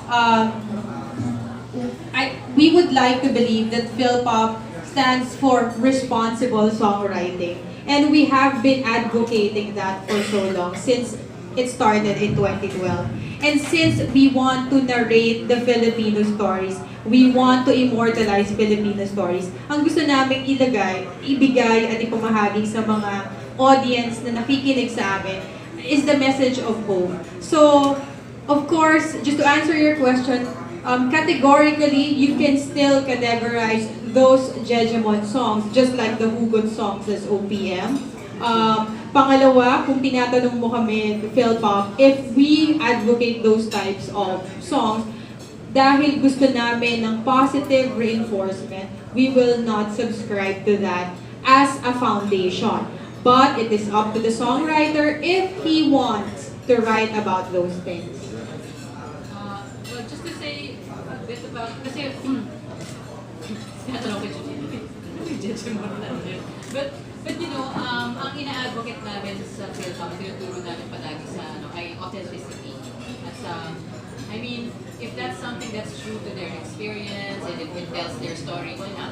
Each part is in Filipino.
um, we would like to believe that PhilPop stands for responsible songwriting. And we have been advocating that for so long, since it started in 2012. And since we want to narrate the Filipino stories, we want to immortalize Filipino stories, ang gusto namin ibigay at ipamahagi sa mga audience na nakikinig sa amin is the message of hope. So, of course, just to answer your question, categorically, you can still categorize those Jejemon songs just like the Hugot songs as OPM. Pangalawa, kung tinatanong mo kami, PhilPop, if we advocate those types of songs, dahil gusto namin ng positive reinforcement, we will not subscribe to that as a foundation. But it is up to the songwriter if he wants to write about those things. Well, just to say a bit about, kasi, tinatanong ko but you know, ang ina-advocate namin sa PhilPop, tinuturo namin palagi sa ay authenticity. At I mean, if that's something that's true to their experience and if it tells their story, why not?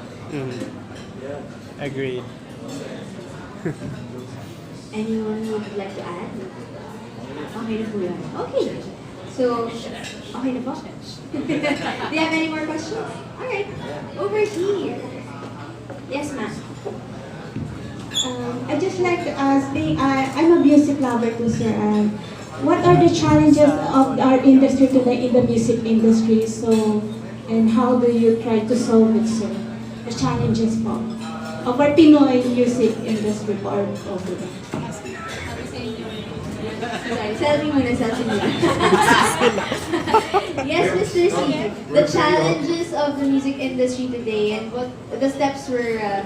Agreed. Anyone who would like to add? Okay na po yan. Okay. So, okay na po? Do you have any more questions? Alright. Over here. Yes, ma'am. I'd just like to ask, I'm a music lover too, sir. What are the challenges of our industry today in the music industry? So, and how do you try to solve it, sir? The challenges po of our Pinoy music industry po or over there. Selfie muna, selfie muna. Yes, Mr. C. The challenges of the music industry today and what the steps we're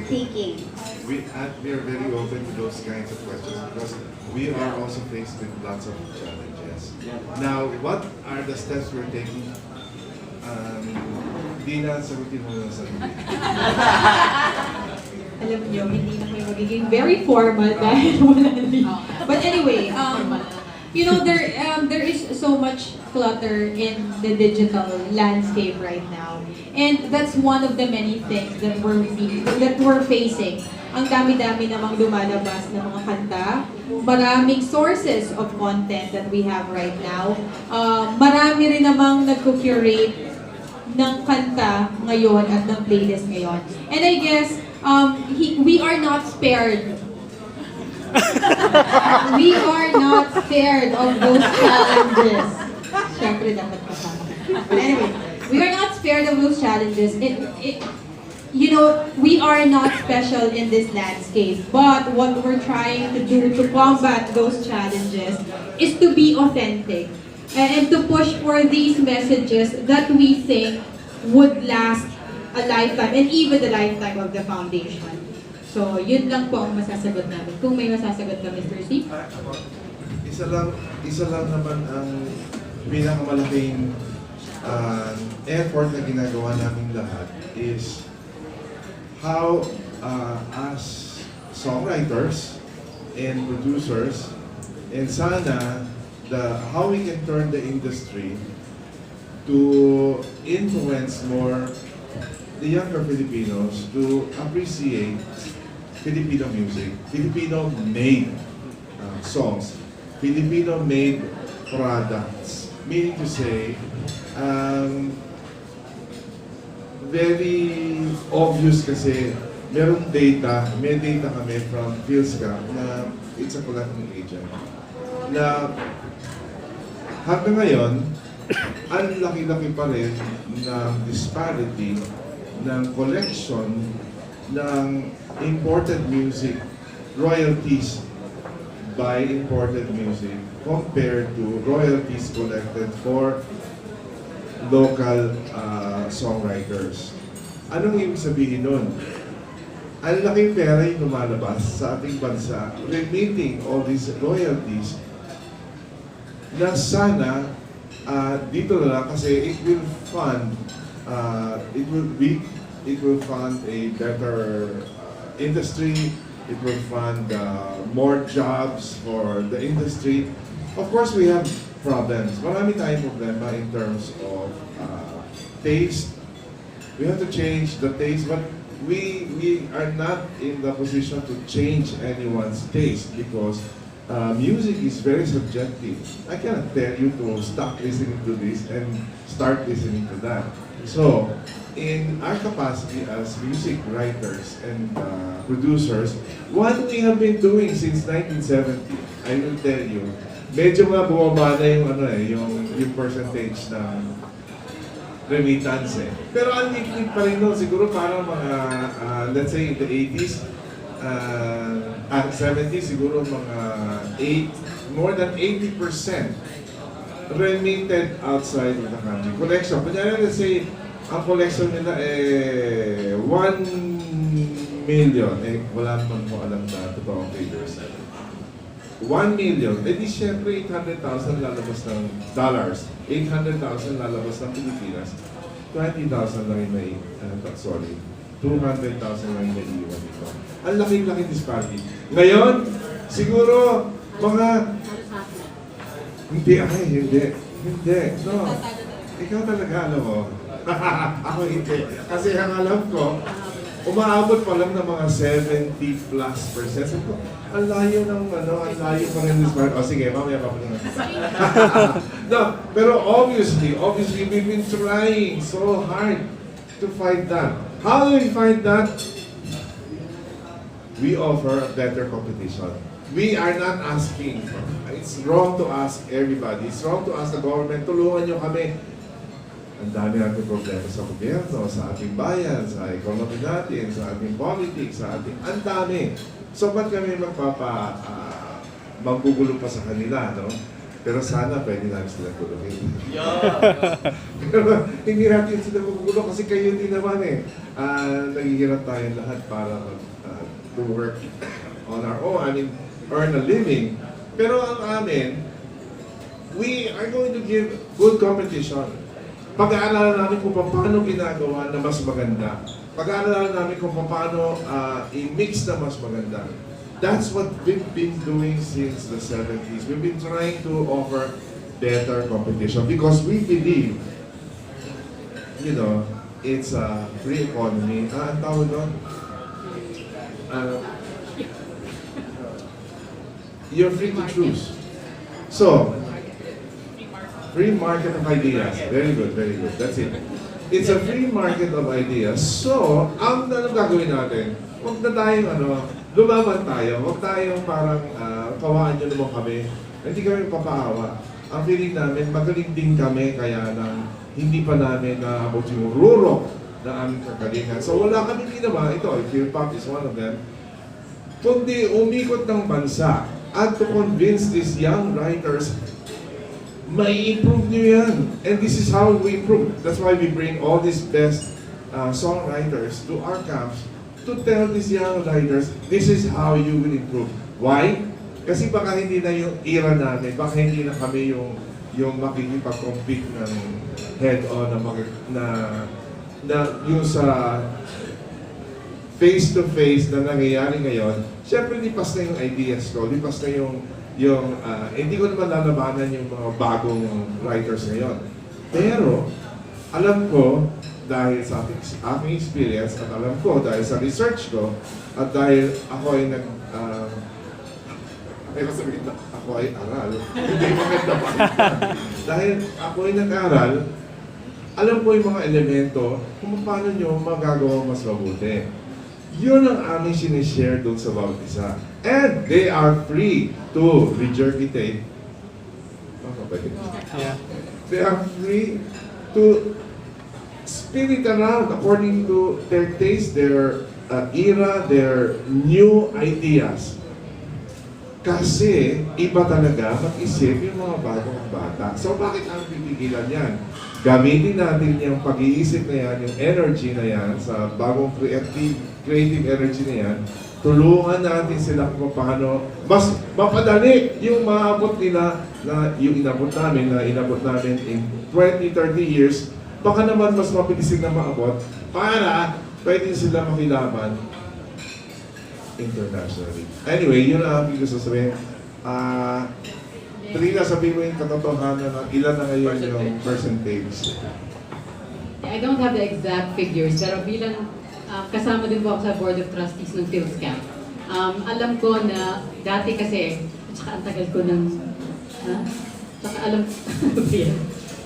taking. We are very open to those kinds of questions because we are also faced with lots of challenges. Now, what are the steps we're taking? Dina, sagutin mo na sarili. Alam niyo, hindi na kayo magiging very formal dahil wala na yun. But anyway, you know, there is so much clutter in the digital landscape right now. And that's one of the many things that we're facing. Ang dami-dami namang lumalabas na mga kanta, maraming sources of content that we have right now. Marami rin namang nagko-curate ng kanta ngayon at ng playlist ngayon. And I guess, we are not spared. We are not spared of those challenges. Siyempre dapat kasama. But anyway, we are not spared of those challenges. You know, we are not special in this landscape, but what we're trying to do to combat those challenges is to be authentic and to push for these messages that we think would last a lifetime and even the lifetime of the foundation. So, yun lang po ang masasagot namin. Kung may masasagot ka, Mr. C? Isa lang naman ang pinakamalaking effort na ginagawa namin lahat is how as songwriters and producers and sana how we can turn the industry to influence more the younger Filipinos to appreciate Filipino music, Filipino-made songs, Filipino-made products. Meaning to say, very obvious kasi may data kami from PhilSCAP na it's a collecting agent na hanggang ngayon, ang laki-laki pa rin ng disparity ng collection ng imported music, royalties by imported music compared to royalties collected for local songwriters. Anong ibig sabihin nun? Ang laking pera yung lumalabas sa ating bansa, remitting all these royalties na sana dito na lang kasi it will fund a better industry, it will fund more jobs for the industry. Of course, we have problems. Marami tayong problema in terms of taste. We have to change the taste, but we are not in the position to change anyone's taste because music is very subjective. I cannot tell you to stop listening to this and start listening to that. So, in our capacity as music writers and producers, what we have been doing since 1970, I will tell you, medyo nga bumaba na yung percentage ng remittance eh. Pero ang liquid pa rin nun, siguro parang mga, let's say in the 80s, 70s, siguro mga more than 80% remitted outside of the country. Collection, kunyari let's say, ang collection nila 1 million, wala naman mo alam na totoong figures. 1 million, di syempre 800,000 lalabas ng dollars, 800,000 lalabas ng Pilipinas, 20,000 lang yung may, 200,000 lang yung may iwan dito. Ang laki-laki disparity. Ngayon, siguro, mga, hindi. No, ikaw talaga, alam mo. Ako hindi. Kasi ang alam ko, umaabot pa lang ng mga 70+%. So, ang layo ng ang layo pa rin this part. O sige, mamaya pa pala. No, pero obviously, we've been trying so hard to fight that. How do we fight that? We offer a better competition. We are not asking. It's wrong to ask everybody. It's wrong to ask the government, tulungan nyo kami. Ang dami natin problema sa gobyerno, sa ating bayan, sa economy natin, sa ating politics, sa ating... Ang dami. So, ba't kami maggugulo pa sa kanila, no? Pero sana pwede namin sila guluhin. Pero hindi natin sila maggugulo kasi kayo din naman eh. Naghihirap tayo lahat para to work on our own, I mean, earn a living. Pero ang amin, we are going to give good competition. Pag-aaralan namin kung paano ginagawa na mas maganda. Pag-aaralan namin kung paano i-mix na mas maganda. That's what we've been doing since the 70s. We've been trying to offer better competition because we believe, it's a free economy. Ang tawag doon? You're free to choose. So, free market of ideas. Very good, very good. That's it. It's a free market of ideas. So, ang gagawin natin, huwag na tayong lumaban tayo. Huwag tayong parang kawaan nyo naman kami. Hindi kami papaawa. Ang feeling namin, magaling din kami, kaya lang hindi pa namin naabot yung rurok na aming kagalingan. So, wala kami ginawa. Ito, PhilPop is one of them. Kundi umikot ng bansa at to convince these young writers, may improve nyo yan. And this is how we improve. That's why we bring all these best songwriters to our camps to tell these young writers, this is how you will improve. Why? Kasi baka hindi na yung era namin, baka hindi na kami yung makikipag-compete ng head-on na yung sa face-to-face na nangyayari ngayon. Siyempre, lipas na yung ideas ko, lipas na yung hindi ko naman lalabanan yung mga bagong writers ngayon. Pero, alam ko, dahil sa aking experience, at alam ko, dahil sa research ko, at dahil ako ay ako ay aral. Hindi maganda pa. Dahil ako ay nag-aral, alam ko yung mga elemento kung paano nyo magagawa mas mabuti. Yun ang aming sinishare doon sa bawat isa. And they are free to regurgitate. Yeah. They are free to spin it around according to their taste, their era, their new ideas. Kasi iba talaga mag-isip yung mga bagong bata. So bakit ang pipigilan yan? Gamitin natin yung pag-iisip na yan, yung energy na yan, sa bagong creative energy na yan. Tulungan natin sila kung paano mas mapadali yung maabot nila na yung inabot namin in 20, 30 years. Baka naman mas mabilisin na maabot para pwede sila makilaban internationally. Anyway, yun ang aking gusto sabihin. Trina, sabihin mo yung katotohanan na ilan na ngayon yung percentage. I don't have the exact figures, pero bilang kasama din po ako sa Board of Trustees ng PhilScam. Alam ko na dati kasi, tsaka ang tagal ko ng, tsaka alam,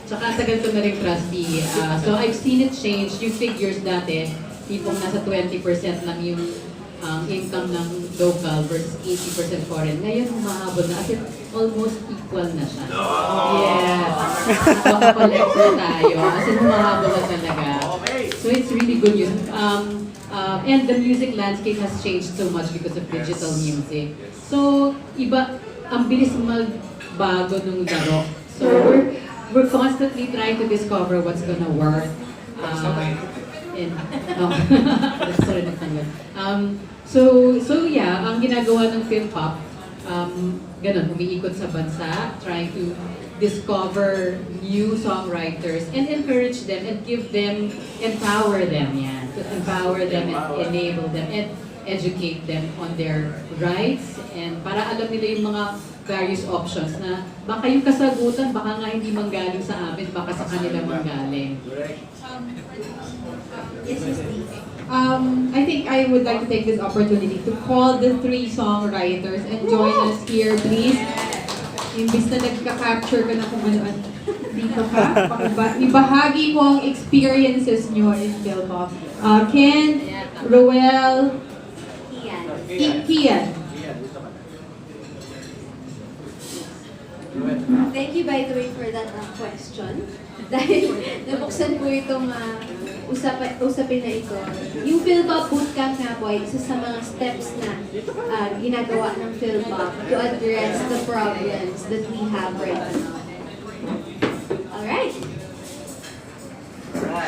tsaka ang tagal ko na rin trustee. So I've seen it change. Yung figures dati, tipong nasa 20% lang yung income ng local versus 80% foreign. Ngayon, humahabol na. As in, almost equal na siya. Yes. Nakakolect na tayo. As in, humahabol na talaga. So it's really good news. And the music landscape has changed so much because of digital music. So, iba, ang bilis magbago nung laro. So, we're constantly trying to discover what's gonna work. Sorry, natanggal. So yeah, ang ginagawa ng PhilPop, ganun, umiikot sa bansa, trying to discover new songwriters and encourage them and give them, empower them, yan. To empower them and enable them and educate them on their rights and para alam nila yung mga various options na baka yung kasagutan, baka nga hindi manggaling sa amin, baka sa kanila manggaling. Yes, Miss D. I think I would like to take this opportunity to call the 3 songwriters and join us here, please. Imbis na nagka-capture ka na kung ano-ano. Dito ka. Ibahagi mo ang experiences nyo in PhilPop. Ken, Roel, Kian. Thank you by the way for that question. Dahil nabuksan po itong usapin na ito. Yung PhilPop Bootcamp nga po ay isa sa mga steps na ginagawa ng PhilPop to address the problems that we have right now. Alright.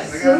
So,